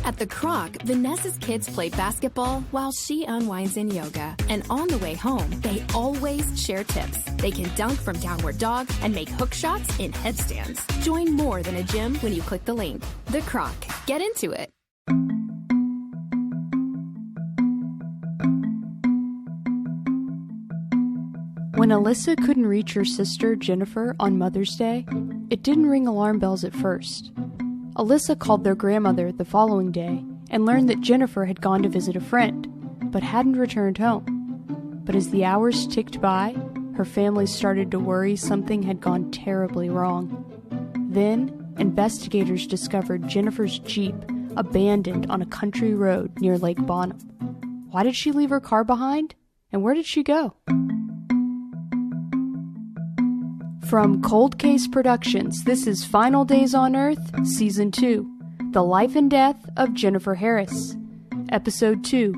At the Croc, Vanessa's kids play basketball while she unwinds in yoga. And on the way home, they always share tips. They can dunk from downward dog and make hook shots in headstands. Join more than a gym when you click the link. The Croc. Get into it. When Alyssa couldn't reach her sister, Jennifer, on Mother's Day, it didn't ring alarm bells at first. Alyssa called their grandmother the following day and learned that Jennifer had gone to visit a friend, but hadn't returned home. But as the hours ticked by, her family started to worry something had gone terribly wrong. Then, investigators discovered Jennifer's Jeep abandoned on a country road near Lake Bonham. Why did she leave her car behind? And where did she go? From Cold Case Productions, this is Final Days on Earth, Season 2, The Life and Death of Jennifer Harris. Episode 2,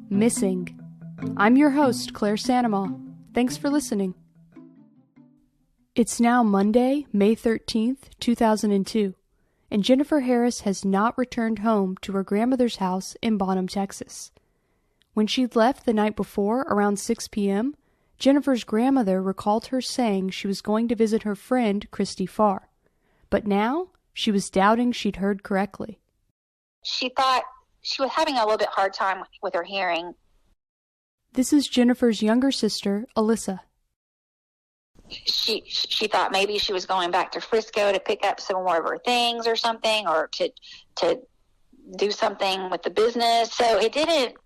Missing. I'm your host, Claire Sanama. Thanks for listening. It's now Monday, May 13th, 2002, and Jennifer Harris has not returned home to her grandmother's house in Bonham, Texas. When she'd left the night before, around 6 p.m., Jennifer's grandmother recalled her saying she was going to visit her friend, Christy Farr. But now, she was doubting she'd heard correctly. She thought she was having a little bit hard time with her hearing. This is Jennifer's younger sister, Alyssa. She thought maybe she was going back to Frisco to pick up some more of her things or something, or to do something with the business. So it didn't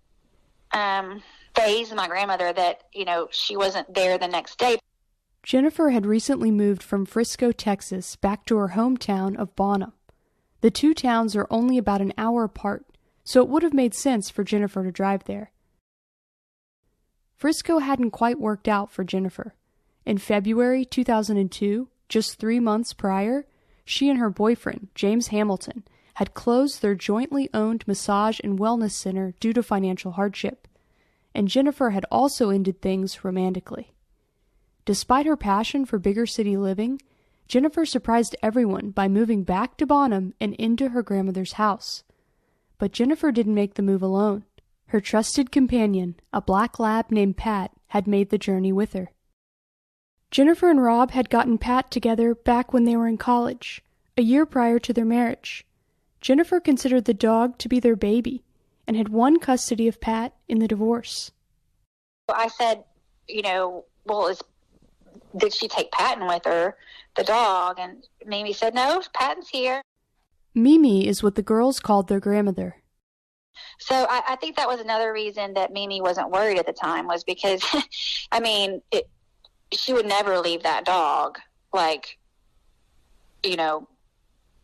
faze my grandmother that, she wasn't there the next day. Jennifer had recently moved from Frisco, Texas, back to her hometown of Bonham. The two towns are only about an hour apart, so it would have made sense for Jennifer to drive there. Frisco hadn't quite worked out for Jennifer. In February 2002, just 3 months prior, she and her boyfriend, James Hamilton, had closed their jointly owned massage and wellness center due to financial hardship. And Jennifer had also ended things romantically. Despite her passion for bigger city living, Jennifer surprised everyone by moving back to Bonham and into her grandmother's house. But Jennifer didn't make the move alone. Her trusted companion, a black lab named Pat, had made the journey with her. Jennifer and Rob had gotten Pat together back when they were in college, a year prior to their marriage. Jennifer considered the dog to be their baby, and had won custody of Pat in the divorce. I said, did she take Patton with her, the dog? And Mimi said, no, Patton's here. Mimi is what the girls called their grandmother. So I think that was another reason that Mimi wasn't worried at the time, was because, she would never leave that dog,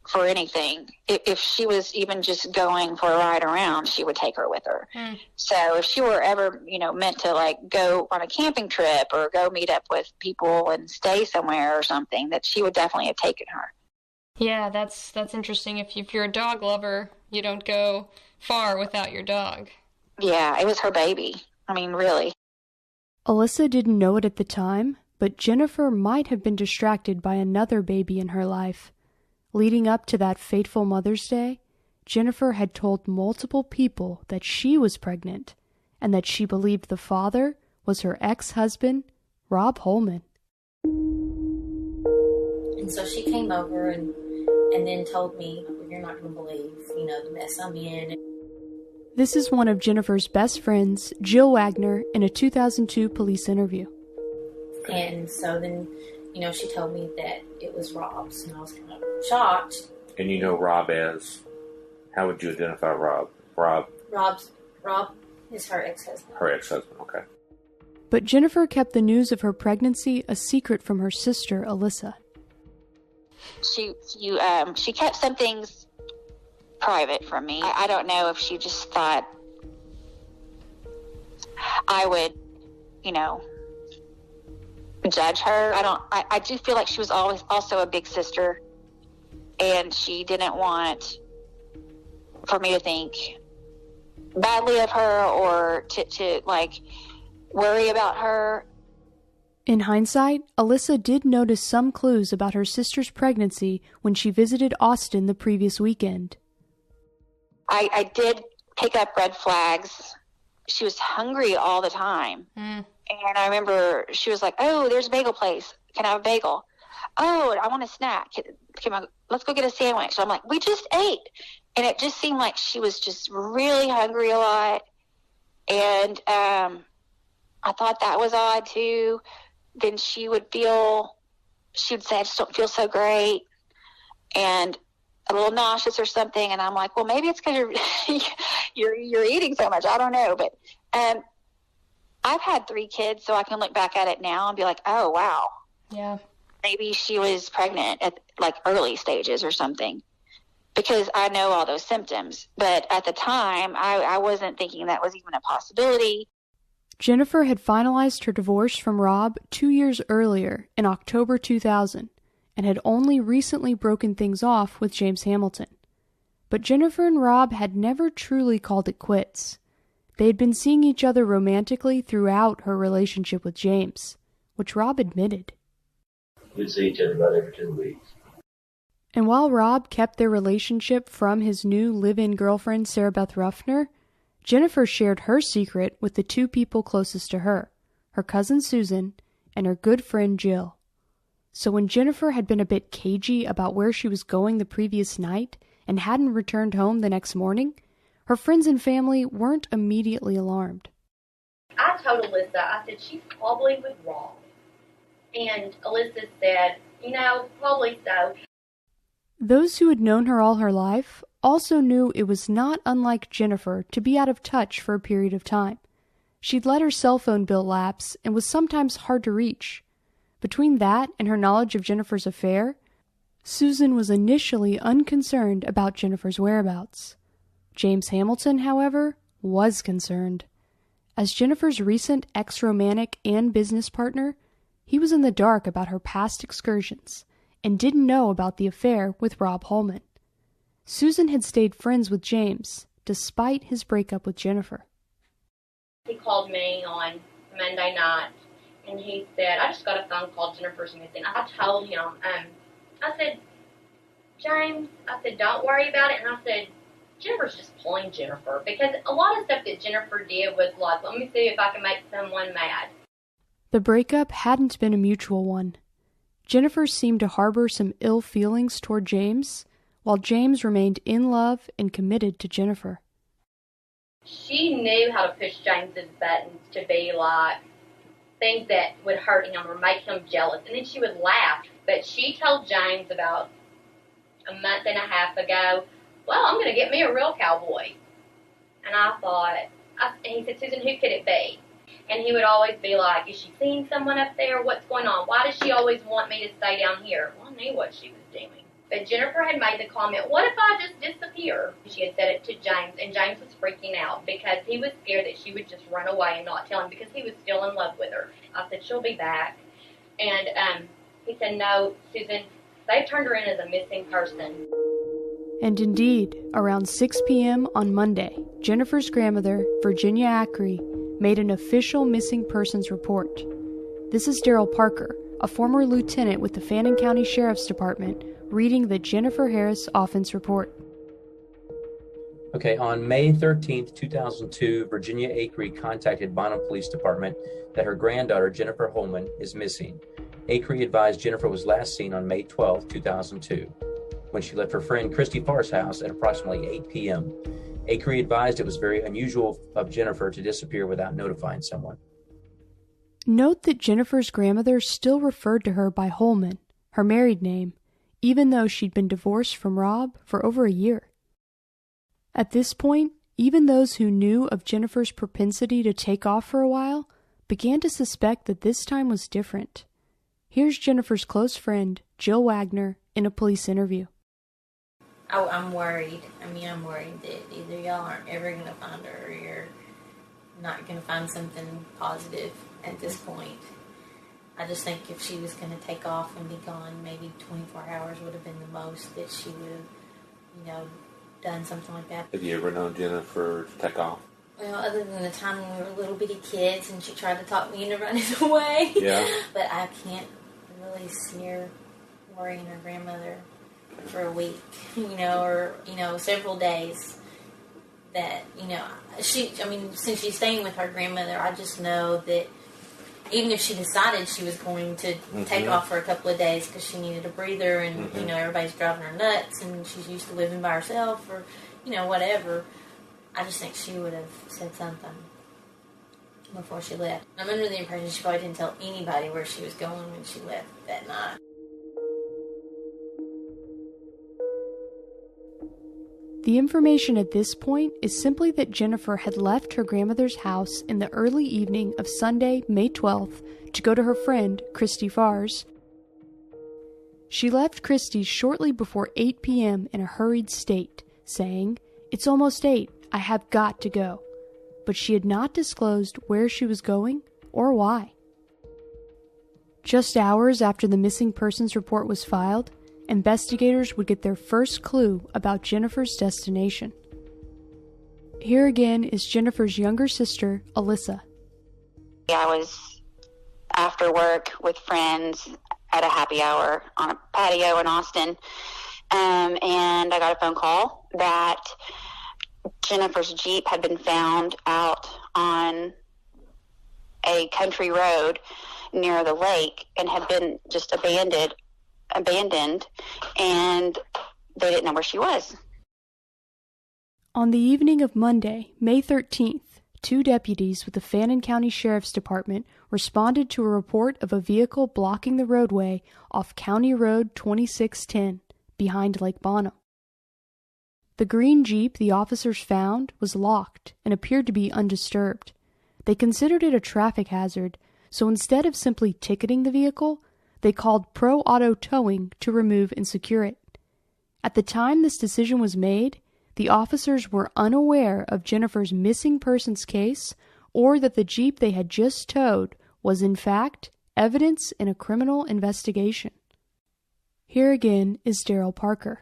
for anything. If she was even just going for a ride around, she would take her with her. So if she were ever, meant to go on a camping trip or go meet up with people and stay somewhere or something, that she would definitely have taken her. Yeah, that's interesting. If you're a dog lover, you don't go far without your dog. Yeah, it was her baby. Really. Alyssa didn't know it at the time, but Jennifer might have been distracted by another baby in her life. Leading up to that fateful Mother's Day, Jennifer had told multiple people that she was pregnant and that she believed the father was her ex-husband, Rob Holman. And so she came over and then told me, you're not going to believe, the mess I'm in. This is one of Jennifer's best friends, Jill Wagner, in a 2002 police interview. And so then, she told me that it was Rob's, and I was kind of shocked. And you know Rob as, how would you identify Rob? Rob is her ex-husband. Her ex-husband, okay. But Jennifer kept the news of her pregnancy a secret from her sister, Alyssa. She kept some things private from me. I don't know if she just thought I would, judge her. I do feel like she was always also a big sister, and she didn't want for me to think badly of her or to worry about her. In hindsight, Alyssa did notice some clues about her sister's pregnancy when she visited Austin the previous weekend. I did pick up red flags. She was hungry all the time. And I remember she was like, oh, there's a bagel place. Can I have a bagel? Oh, I want a snack. Come on, let's go get a sandwich. So I'm like, we just ate. And it just seemed like she was just really hungry a lot. And I thought that was odd too. Then she would say, I just don't feel so great. And a little nauseous or something. And I'm like, well, maybe it's because you're eating so much. I don't know. But I've had 3 kids, so I can look back at it now and be like, oh, wow. Yeah. Maybe she was pregnant at like early stages or something, because I know all those symptoms. But at the time, I wasn't thinking that was even a possibility. Jennifer had finalized her divorce from Rob 2 years earlier in October 2000 and had only recently broken things off with James Hamilton. But Jennifer and Rob had never truly called it quits. They had been seeing each other romantically throughout her relationship with James, which Rob admitted. We'd see each other about every 2 weeks. And while Rob kept their relationship from his new live-in girlfriend, Sarah Beth Ruffner, Jennifer shared her secret with the 2 people closest to her, her cousin Susan and her good friend Jill. So when Jennifer had been a bit cagey about where she was going the previous night and hadn't returned home the next morning, her friends and family weren't immediately alarmed. I told Alyssa, I said, she's probably with Rob. And Alyssa said, probably so. Those who had known her all her life also knew it was not unlike Jennifer to be out of touch for a period of time. She'd let her cell phone bill lapse and was sometimes hard to reach. Between that and her knowledge of Jennifer's affair, Susan was initially unconcerned about Jennifer's whereabouts. James Hamilton, however, was concerned. As Jennifer's recent ex-romantic and business partner, he was in the dark about her past excursions and didn't know about the affair with Rob Holman. Susan had stayed friends with James, despite his breakup with Jennifer. He called me on Monday night, and he said, I just got a phone call, Jennifer's missing. I told him, I said, James, I said, don't worry about it. And I said, Jennifer's just pulling Jennifer, because a lot of stuff that Jennifer did was like, let me see if I can make someone mad. The breakup hadn't been a mutual one. Jennifer seemed to harbor some ill feelings toward James, while James remained in love and committed to Jennifer. She knew how to push James's buttons to be like things that would hurt him or make him jealous, and then she would laugh. But she told James about a month and a half ago, well, I'm going to get me a real cowboy. And I thought, and he said, Susan, who could it be? And he would always be like, is she seeing someone up there? What's going on? Why does she always want me to stay down here? Well, I knew what she was doing. But Jennifer had made the comment, what if I just disappear? She had said it to James, and James was freaking out because he was scared that she would just run away and not tell him because he was still in love with her. I said, she'll be back. And he said, no, Susan, they've turned her in as a missing person. And indeed, around 6 p.m. on Monday, Jennifer's grandmother, Virginia Acree, made an official missing persons report. This is Daryl Parker, a former lieutenant with the Fannin County Sheriff's Department, reading the Jennifer Harris Offense Report. Okay, on May 13th, 2002, Virginia Acree contacted Bonham Police Department that her granddaughter, Jennifer Holman, is missing. Acree advised Jennifer was last seen on May 12th, 2002, when she left her friend Christy Farr's house at approximately 8 p.m. Acree advised it was very unusual of Jennifer to disappear without notifying someone. Note that Jennifer's grandmother still referred to her by Holman, her married name, even though she'd been divorced from Rob for over a year. At this point, even those who knew of Jennifer's propensity to take off for a while began to suspect that this time was different. Here's Jennifer's close friend, Jill Wagner, in a police interview. Oh, I'm worried. I'm worried that either y'all aren't ever going to find her or you're not going to find something positive at this point. I just think if she was going to take off and be gone, maybe 24 hours would have been the most that she would have, done something like that. Have you ever known Jennifer to take off? Well, other than the time when we were little bitty kids and she tried to talk me into running away. Yeah. But I can't really see her worrying her grandmother for a week, or several days. that, since she's staying with her grandmother, I just know that even if she decided she was going to take off for a couple of days because she needed a breather and, everybody's driving her nuts and she's used to living by herself or, whatever, I just think she would have said something before she left. I'm under the impression she probably didn't tell anybody where she was going when she left that night. The information at this point is simply that Jennifer had left her grandmother's house in the early evening of Sunday, May 12th, to go to her friend, Christy Farr's. She left Christy's shortly before 8 p.m. in a hurried state, saying, "It's almost 8, I have got to go." But she had not disclosed where she was going or why. Just hours after the missing persons report was filed, investigators would get their first clue about Jennifer's destination. Here again is Jennifer's younger sister, Alyssa. I was after work with friends at a happy hour on a patio in Austin, and I got a phone call that Jennifer's Jeep had been found out on a country road near the lake and had been just abandoned, and they didn't know where she was. On the evening of Monday, May 13th, 2 deputies with the Fannin County Sheriff's Department responded to a report of a vehicle blocking the roadway off County Road 2610 behind Lake Bonham. The green Jeep the officers found was locked and appeared to be undisturbed. They considered it a traffic hazard, so instead of simply ticketing the vehicle, they called Pro Auto Towing to remove and secure it. At the time this decision was made, the officers were unaware of Jennifer's missing persons case or that the Jeep they had just towed was in fact evidence in a criminal investigation. Here again is Daryl Parker.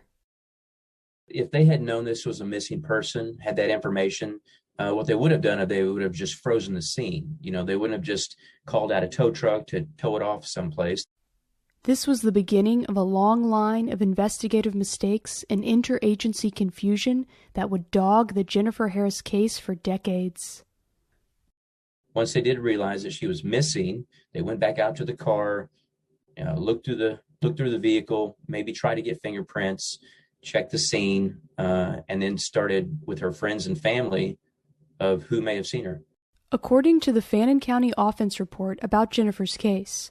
If they had known this was a missing person, had that information, what they would have done is they would have just frozen the scene. They wouldn't have just called out a tow truck to tow it off someplace. This was the beginning of a long line of investigative mistakes and interagency confusion that would dog the Jennifer Harris case for decades. Once they did realize that she was missing, they went back out to the car, looked through the vehicle, maybe tried to get fingerprints, checked the scene, and then started with her friends and family of who may have seen her. According to the Fannin County Offense Report about Jennifer's case,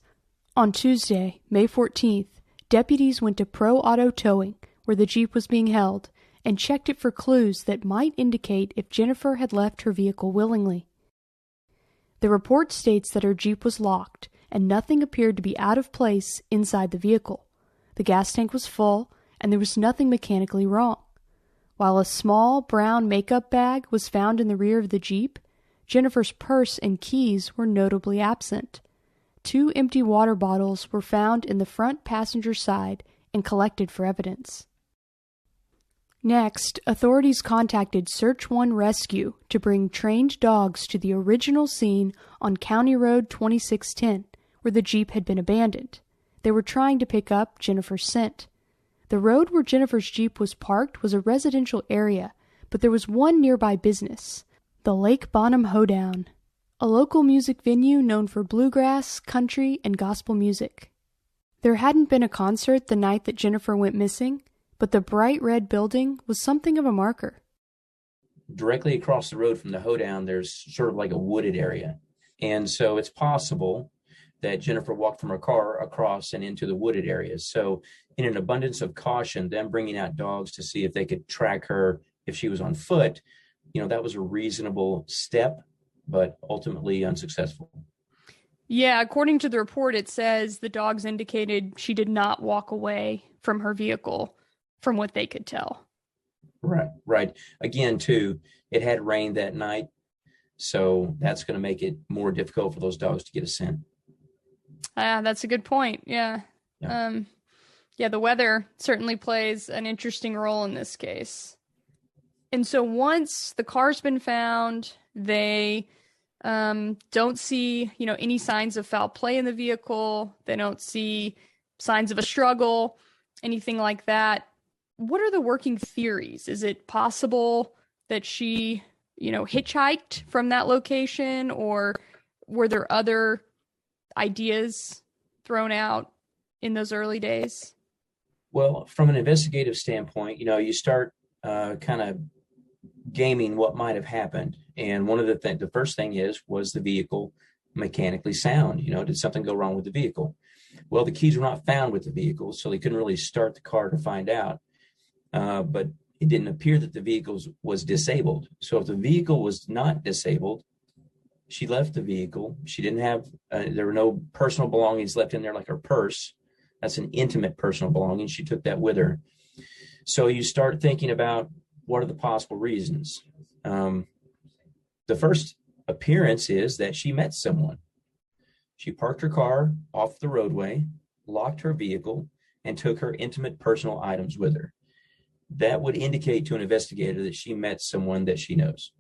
on Tuesday, May 14th, deputies went to Pro Auto Towing, where the Jeep was being held, and checked it for clues that might indicate if Jennifer had left her vehicle willingly. The report states that her Jeep was locked, and nothing appeared to be out of place inside the vehicle. The gas tank was full, and there was nothing mechanically wrong. While a small brown makeup bag was found in the rear of the Jeep, Jennifer's purse and keys were notably absent. 2 empty water bottles were found in the front passenger side and collected for evidence. Next, authorities contacted Search One Rescue to bring trained dogs to the original scene on County Road 2610, where the Jeep had been abandoned. They were trying to pick up Jennifer's scent. The road where Jennifer's Jeep was parked was a residential area, but there was one nearby business, the Lake Bonham Hoedown, a local music venue known for bluegrass, country, and gospel music. There hadn't been a concert the night that Jennifer went missing, but the bright red building was something of a marker. Directly across the road from the Hoedown, there's sort of like a wooded area. And so it's possible that Jennifer walked from her car across and into the wooded areas. So in an abundance of caution, them bringing out dogs to see if they could track her if she was on foot, that was a reasonable step, but ultimately unsuccessful. Yeah, according to the report, it says the dogs indicated she did not walk away from her vehicle, from what they could tell. Right. Again, too, it had rained that night, so that's going to make it more difficult for those dogs to get a scent. That's a good point. Yeah. The weather certainly plays an interesting role in this case. And so once the car's been found, they don't see, any signs of foul play in the vehicle. They don't see signs of a struggle, anything like that. What are the working theories? Is it possible that she, hitchhiked from that location, or were there other ideas thrown out in those early days? Well, from an investigative standpoint, you start kind of gaming what might have happened. And one of the first thing was the vehicle mechanically sound? Did something go wrong with the vehicle? Well, the keys were not found with the vehicle, so they couldn't really start the car to find out. But it didn't appear that the vehicle was disabled. So if the vehicle was not disabled, she left the vehicle. She didn't have, there were no personal belongings left in there, like her purse. That's an intimate personal belonging. She took that with her. So you start thinking about what are the possible reasons. The first appearance is that she met someone. She parked her car off the roadway, locked her vehicle, and took her intimate personal items with her. That would indicate to an investigator that she met someone that she knows.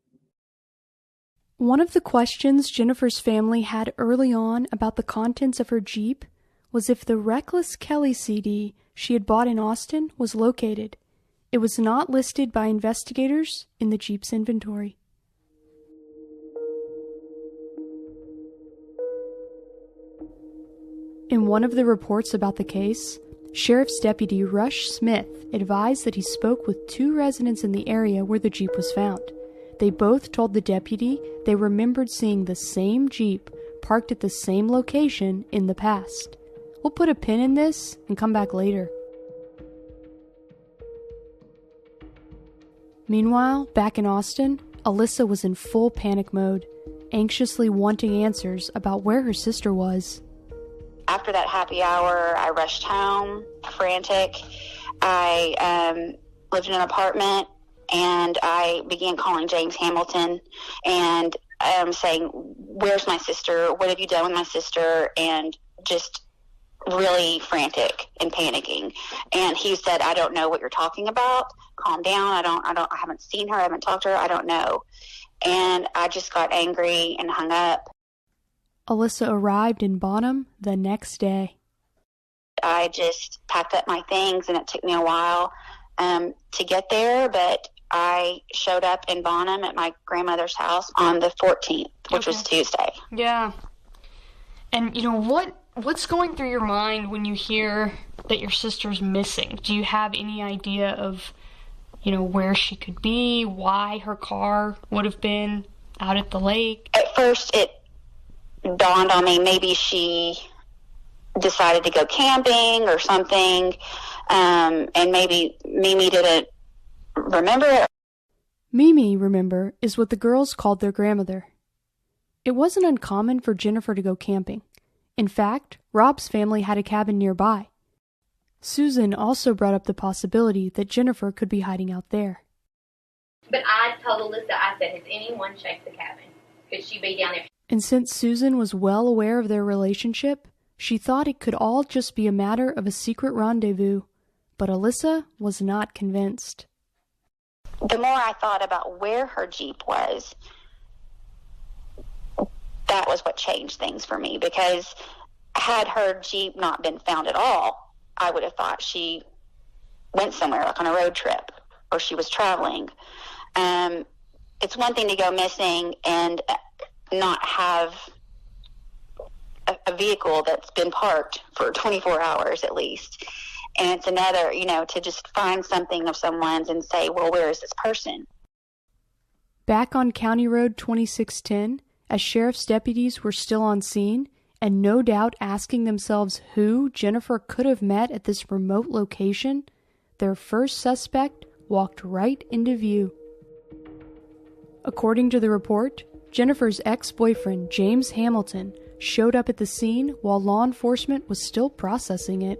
One of the questions Jennifer's family had early on about the contents of her Jeep was if the Reckless Kelly CD she had bought in Austin was located. It was not listed by investigators in the Jeep's inventory. In one of the reports about the case, Sheriff's Deputy Rush Smith advised that he spoke with 2 residents in the area where the Jeep was found. They both told the deputy they remembered seeing the same Jeep parked at the same location in the past. We'll put a pin in this and come back later. Meanwhile, back in Austin, Alyssa was in full panic mode, anxiously wanting answers about where her sister was. After that happy hour, I rushed home, frantic. I lived in an apartment, and I began calling James Hamilton and saying, "Where's my sister? What have you done with my sister?" And just really frantic and panicking. And he said, "I don't know what you're talking about. Calm down. I haven't seen her. I haven't talked to her. I don't know." And I just got angry and hung up. Alyssa arrived in Bonham the next day. I just packed up my things, and it took me a while to get there, but I showed up in Bonham at my grandmother's house on the 14th, which was Tuesday. Yeah. And, what's going through your mind when you hear that your sister's missing? Do you have any idea of, where she could be, why her car would have been out at the lake? At first, it dawned on me maybe she decided to go camping or something, and maybe Mimi didn't remember it. Mimi, remember, is what the girls called their grandmother. It wasn't uncommon for Jennifer to go camping. In fact, Rob's family had a cabin nearby. Susan also brought up the possibility that Jennifer could be hiding out there. But I told Alyssa, I said, "Has anyone checked the cabin? Could she be down there?" And since Susan was well aware of their relationship, she thought it could all just be a matter of a secret rendezvous. But Alyssa was not convinced. The more I thought about where her Jeep was, that was what changed things for me, because had her Jeep not been found at all, I would have thought she went somewhere, like on a road trip, or she was traveling. It's one thing to go missing and not have a vehicle that's been parked for 24 hours at least. And it's another, to just find something of someone's and say, well, where is this person? Back on County Road 2610, as sheriff's deputies were still on scene, and no doubt asking themselves who Jennifer could have met at this remote location, their first suspect walked right into view. According to the report, Jennifer's ex-boyfriend, James Hamilton, showed up at the scene while law enforcement was still processing it.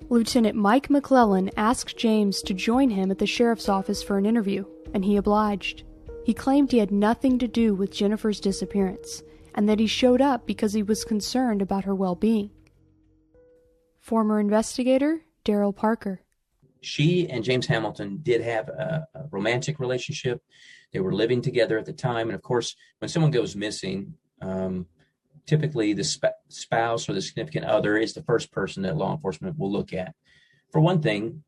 Lieutenant Mike McClellan asked James to join him at the sheriff's office for an interview, and he obliged. He claimed he had nothing to do with Jennifer's disappearance, and that he showed up because he was concerned about her well-being. Former investigator Daryl Parker. She and James Hamilton did have a romantic relationship. They were living together at the time. And of course, when someone goes missing, typically the spouse or the significant other is the first person that law enforcement will look at. For one thing,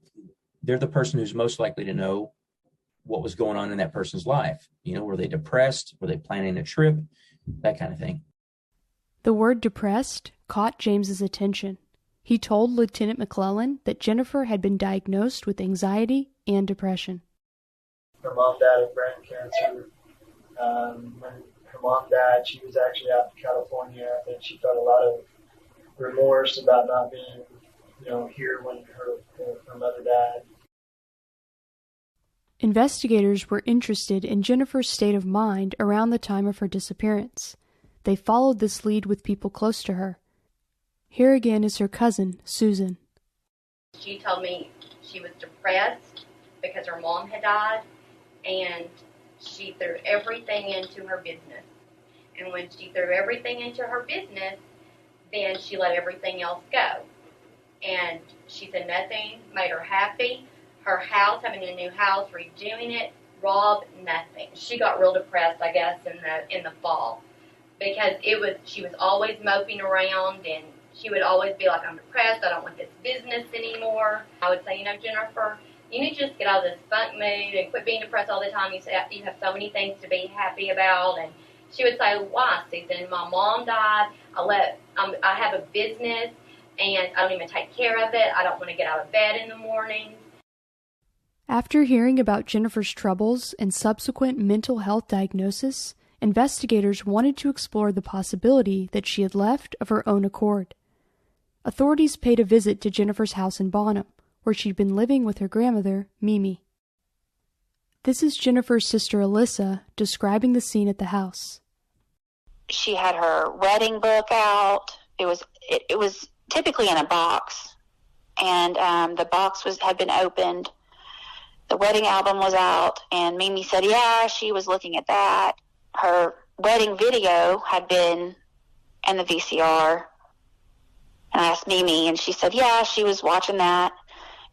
they're the person who's most likely to know what was going on in that person's life. Were they depressed? Were they planning a trip? That kind of thing. The word depressed caught James's attention. He told Lieutenant McClellan that Jennifer had been diagnosed with anxiety and depression. Her mom died of brain cancer. When her mom died, she was actually out in California. I think she felt a lot of remorse about not being, here when her mother died. Investigators were interested in Jennifer's state of mind around the time of her disappearance. They followed this lead with people close to her. Here again is her cousin, Susan. She told me she was depressed because her mom had died, and she threw everything into her business. And when she threw everything into her business, then she let everything else go. And she said nothing made her happy. Her house, having a new house, redoing it, Rob, nothing. She got real depressed, I guess, in the fall, because she was always moping around, and she would always be like, I'm depressed, I don't want this business anymore. I would say, Jennifer, you need to just get out of this funk mood and quit being depressed all the time. You have so many things to be happy about. And she would say, why, Susan? My mom died. I have a business, and I don't even take care of it. I don't want to get out of bed in the morning. After hearing about Jennifer's troubles and subsequent mental health diagnosis, investigators wanted to explore the possibility that she had left of her own accord. Authorities paid a visit to Jennifer's house in Bonham, where she'd been living with her grandmother, Mimi. This is Jennifer's sister Alyssa describing the scene at the house. She had her wedding book out. It was typically in a box, and the box had been opened. The wedding album was out, and Mimi said, yeah, she was looking at that. Her wedding video had been in the VCR. And I asked Mimi, and she said, yeah, she was watching that.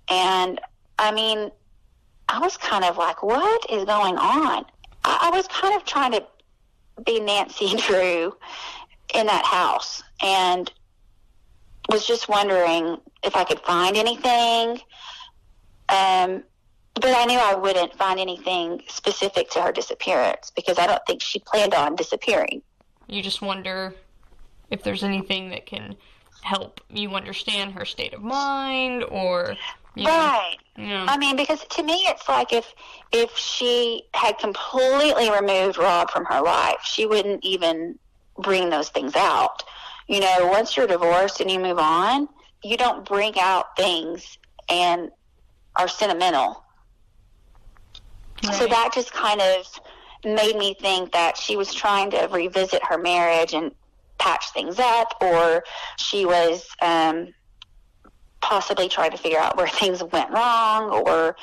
And, I was kind of like, what is going on? I was kind of trying to be Nancy Drew in that house, and was just wondering if I could find anything. But I knew I wouldn't find anything specific to her disappearance, because I don't think she planned on disappearing. You just wonder if there's anything that can help you understand her state of mind, or... Right. Yeah. Because to me it's like if she had completely removed Rob from her life, she wouldn't even bring those things out. Once you're divorced and you move on, you don't bring out things and are sentimental. Right. So that just kind of made me think that she was trying to revisit her marriage and patch things up, or she was possibly trying to figure out where things went wrong, or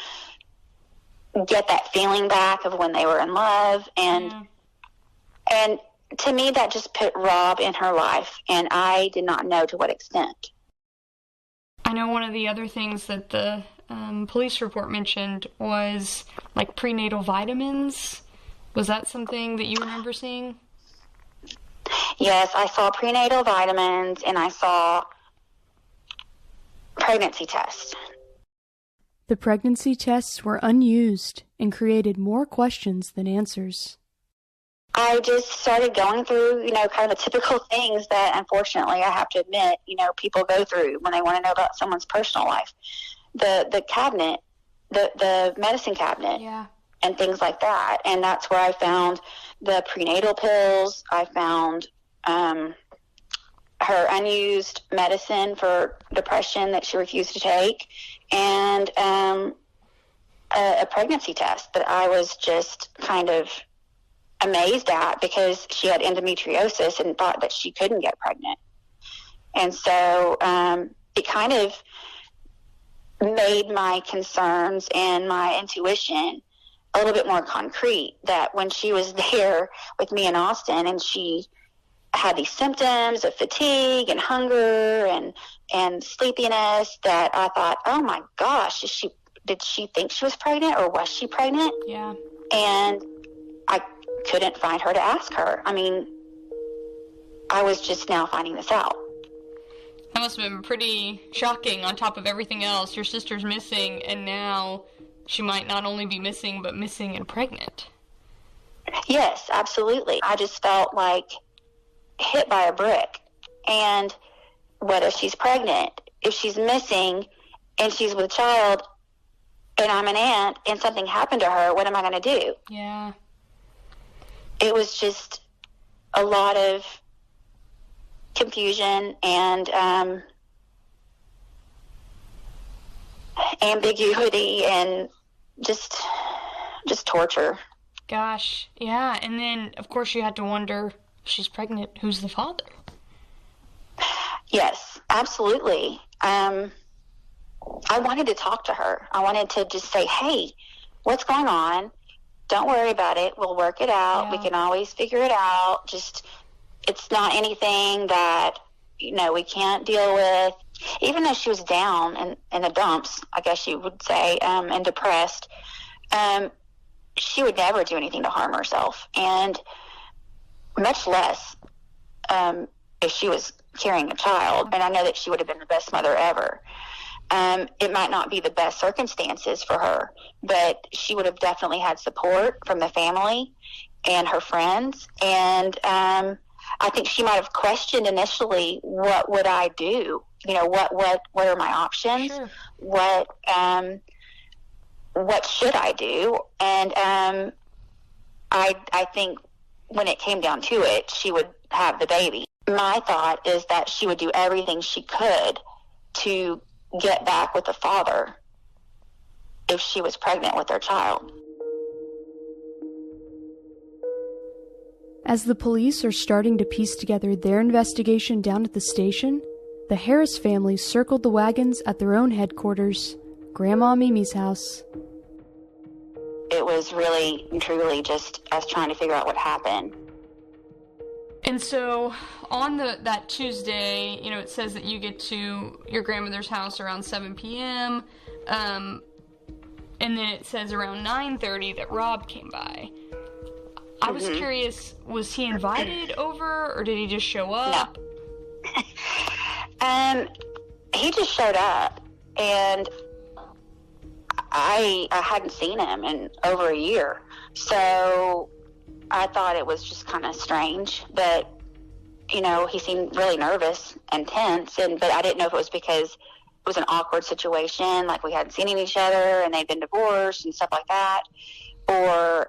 get that feeling back of when they were in love. And to me, that just put Rob in her life, and I did not know to what extent. I know one of the other things that the police report mentioned was like prenatal vitamins. Was that something that you remember seeing? Yes, I saw prenatal vitamins, and I saw pregnancy tests. The pregnancy tests were unused and created more questions than answers. I just started going through, kind of the typical things that, unfortunately, I have to admit, people go through when they want to know about someone's personal life. The cabinet, the medicine cabinet, yeah, and things like that. And that's where I found the prenatal pills. I found her unused medicine for depression that she refused to take, and a pregnancy test that I was just kind of amazed at, because she had endometriosis and thought that she couldn't get pregnant. And so it kind of made my concerns and my intuition a little bit more concrete, that when she was there with me in Austin and she had these symptoms of fatigue and hunger and sleepiness, that I thought, oh my gosh, did she think she was pregnant, or was she pregnant? Yeah. And I couldn't find her to ask her. I was just now finding this out. That must have been pretty shocking on top of everything else. Your sister's missing, and now she might not only be missing, but missing and pregnant. Yes, absolutely. I just felt like hit by a brick. And what if she's pregnant? If she's missing and she's with child and I'm an aunt and something happened to her, what am I going to do? Yeah. It was just a lot of confusion and ambiguity and just torture. Gosh, yeah. And then, of course, you had to wonder, if she's pregnant, who's the father? Yes, absolutely. I wanted to talk to her. I wanted to just say, hey, what's going on? Don't worry about it. We'll work it out. Yeah. We can always figure it out. Just, it's not anything that, we can't deal with. Even though she was down in the dumps, I guess you would say, and depressed, she would never do anything to harm herself. And much less if she was carrying a child. And I know that she would have been the best mother ever. It might not be the best circumstances for her, but she would have definitely had support from the family and her friends. And I think she might have questioned initially, what would I do? What are my options? Sure. What should I do? And I think when it came down to it, she would have the baby. My thought is that she would do everything she could to get back with the father if she was pregnant with their child. As the police are starting to piece together their investigation down at the station, the Harris family circled the wagons at their own headquarters, Grandma Mimi's house. It was really and truly just us trying to figure out what happened. And so on that Tuesday, it says that you get to your grandmother's house around 7 p.m. And then it says around 9:30 that Rob came by. I was curious, was he invited over or did he just show up? No. He just showed up, and I hadn't seen him in over a year. So I thought it was just kind of strange, but he seemed really nervous and tense, but I didn't know if it was because it was an awkward situation, like we hadn't seen each other and they'd been divorced and stuff like that, or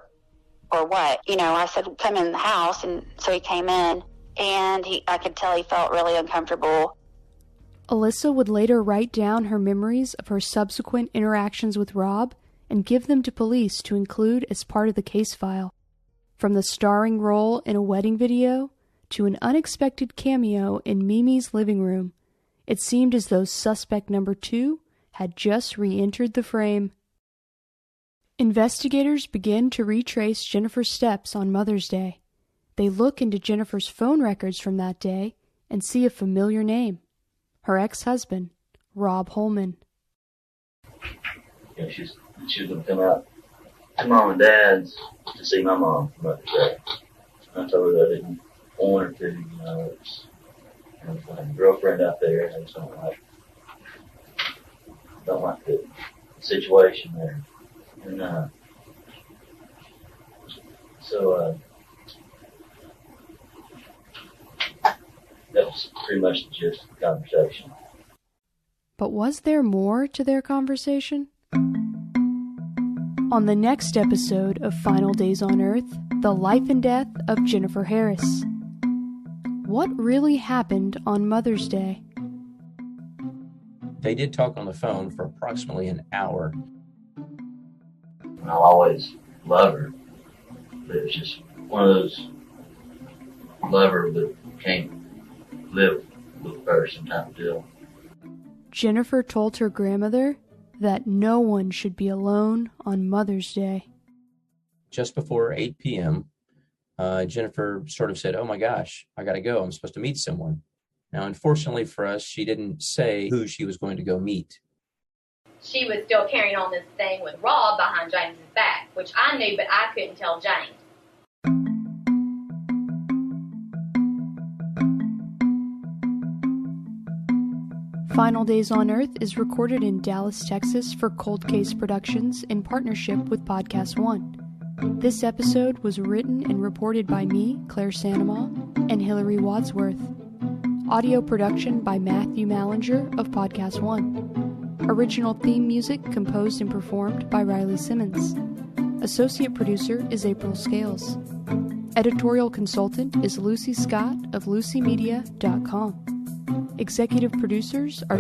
what. I said, come in the house, and so he came in, and I could tell he felt really uncomfortable. Alyssa would later write down her memories of her subsequent interactions with Rob and give them to police to include as part of the case file. From the starring role in a wedding video to an unexpected cameo in Mimi's living room, it seemed as though suspect number 2 had just re-entered the frame. Investigators begin to retrace Jennifer's steps on Mother's Day. They look into Jennifer's phone records from that day and see a familiar name. Her ex-husband, Rob Holman. She's going to come out to Mom and Dad's to see my mom for Mother's Day. I told her that I didn't want her to, it's, I have a girlfriend out there, and I just don't like the situation there. And so that was pretty much the gist of the conversation. But was there more to their conversation? On the next episode of Final Days on Earth, the life and death of Jennifer Harris. What really happened on Mother's Day? They did talk on the phone for approximately an hour. I'll always love her, but it's just one of those love her but can't live with a person type of deal. Jennifer told her grandmother that no one should be alone on Mother's Day. Just before 8 p.m., Jennifer sort of said, "Oh my gosh, I gotta go. I'm supposed to meet someone." Now, unfortunately for us, she didn't say who she was going to go meet. She was still carrying on this thing with Rob behind James's back, which I knew, but I couldn't tell James. Final Days on Earth is recorded in Dallas, Texas for Cold Case Productions in partnership with Podcast One. This episode was written and reported by me, Claire Sanema, and Hillary Wadsworth. Audio production by Matthew Mallinger of Podcast One. Original theme music composed and performed by Riley Simmons. Associate producer is April Scales. Editorial consultant is Lucy Scott of LucyMedia.com. Executive producers are